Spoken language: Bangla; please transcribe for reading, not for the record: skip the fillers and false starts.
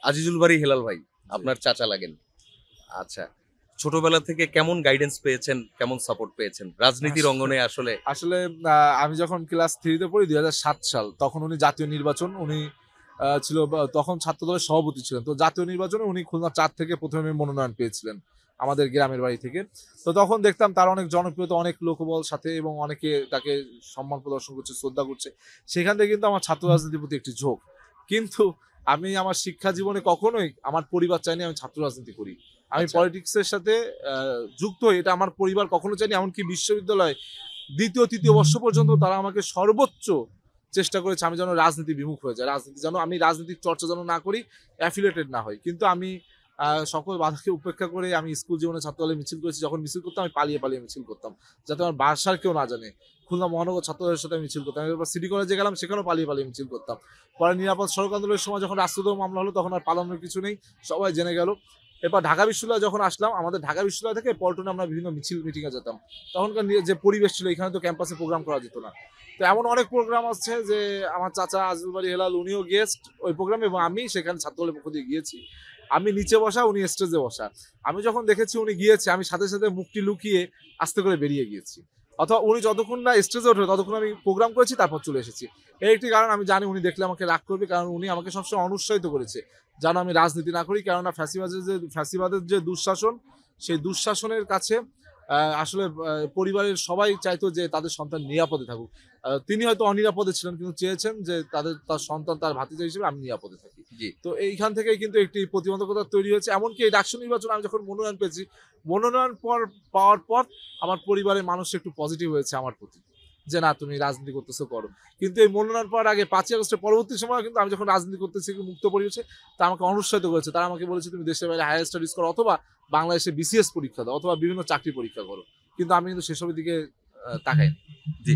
আজিজুল বাড়ি হেলাল ভাই আপনার চাচা লাগেন। আচ্ছা, ছোটবেলা থেকে কেমন গাইডেন্স পেয়েছেন, কেমন সাপোর্ট পেয়েছেন রাজনীতির আসলে অঙ্গনে আসলে? আসলে আমি যখন ক্লাস 3 তে পড়ি ২০০৭ সাল, তখন উনি জাতীয় নির্বাচন উনি ছিল তখন ছাত্রদলের সভাপতি ছিলেন। তো জাতীয় নির্বাচনে উনি খুলনা ৪ থেকে ১ম এ মনোনয়ন পেয়েছিলেন আমাদের গ্রামের বাড়ি থেকে। তো তখন দেখতাম তার অনেক জনপ্রিয়তা, অনেক লোকবল সাথে এবং অনেকে তাকে সম্মান প্রদর্শন করছে, শ্রদ্ধা করছে। সেখান থেকে কিন্তু আমার ছাত্র রাজনীতির প্রতি একটি ঝোঁক। কিন্তু আমি আমার শিক্ষা জীবনে কখনোই আমার পরিবার চায়নি আমি ছাত্র রাজনীতি করি। আমি আচ্ছা, পলিটিক্স এর সাথে আ যুক্ত হই, এটা আমার পরিবার কখনো চায়নি। এমনকি বিশ্ববিদ্যালয়ে ২য়, ৩য় বর্ষ পর্যন্ত তারা আমাকে সর্বোচ্চ চেষ্টা করেছে আমি যেন রাজনীতি বিমুখ হয়ে যাই। রাজনীতি যেন আমি রাজনৈতিক চর্চা যেন না করি, অ্যাফিলিয়েটেড না হই। কিন্তু আমি সকল বাধাকে উপেক্ষা করে আমি স্কুল জীবনে ছাত্রদলে মিছিল করেছি। যখন মিছিল করতাম আমি পালিয়ে, পালিয়ে মিছিল করতাম। যাতে আমার বাসার কেউ না জানে। খুলনা মহানগর ছাত্রদলের সাথে আমি মিছিল করতাম। এরপর সিটি কলেজে গেলাম, সেখানেও পালিয়ে, পালিয়ে মিছিল করতাম। পরে নিরাপদ সড়ক আন্দোলনের সময় যখন রাষ্ট্রদ্রোহ মামলা হলো, তখন আর পালানোর কিছু নেই। সবাই জেনে গেল। এরপর ঢাকা বিশ্ববিদ্যালয়ে যখন আসলাম, আমাদের ঢাকা বিশ্ববিদ্যালয় থেকে পল্টনে আমরা বিভিন্ন মিছিল মিটিং এ যেতাম। তখনকার যে পরিবেশ ছিল, এখানে তো ক্যাম্পাসে প্রোগ্রাম করা যেত না। তো এমন অনেক প্রোগ্রাম আছে যে আমার চাচা আজিজুল বাড়ি হেলাল উনিও গেস্ট ওই প্রোগ্রামে, এবং আমি সেখানে ছাত্রদলের পক্ষ দিয়ে গিয়েছি। আমি নিচে বসা, উনি স্টেজে বসা। আমি যখন দেখেছি উনি গিয়েছে, আমি সাথে, সাথে মুখটি লুকিয়ে আস্তে করে বেরিয়ে গিয়েছি। অথবা উনি যতক্ষণ না স্টেজে ওঠে ততক্ষণ আমি প্রোগ্রাম করেছি, তারপর চলে এসেছি। এই একটি কারণ, আমি জানি উনি দেখলে আমাকে রাগ করবে, কারণ উনি আমাকে সবসময় অনুৎসাহিত করেছে যেন আমি রাজনীতি না করি। কেননা ফ্যাসিবাদের যে দুঃশাসন, সেই দুঃশাসনের কাছে আসলে পরিবারের সবাই চাইতো যে তাদের সন্তান নিরাপদে থাকুক। তিনি হয়তো অনিরাপদে ছিলেন, কিন্তু চেয়েছেন যে তার সন্তান, তার ভাতিজা হিসেবে আমি নিরাপদে থাকি। জি। তো এইখান থেকেই কিন্তু একটি প্রতিবন্ধকতা তৈরি হয়েছে। এমনকি এই ডাকসু নির্বাচনে আমি যখন মনোনয়ন পেয়েছি, পাওয়ার পর আমার পরিবারের মানুষ একটু পজিটিভ হয়েছে আমার প্রতি। যে না, তুমি রাজনীতি করতেছো, করো। কিন্তু এই মনোনয়ন পাওয়ার আগে ৫ই আগস্টের পরবর্তী সময়ে কিন্তু আমি যখন রাজনীতি করতেছি মুক্ত পরিবেশে, তারা আমাকে অনুৎসাহিত করেছে। তারা আমাকে বলেছে তুমি দেশের বাইরে হায়ার স্টাডিজ করো, অথবা বাংলাদেশে বিসিএস পরীক্ষা দাও, অথবা বিভিন্ন চাকরি পরীক্ষা করো। কিন্তু আমি কিন্তু সেসবের দিকে তাকাইনি। জি।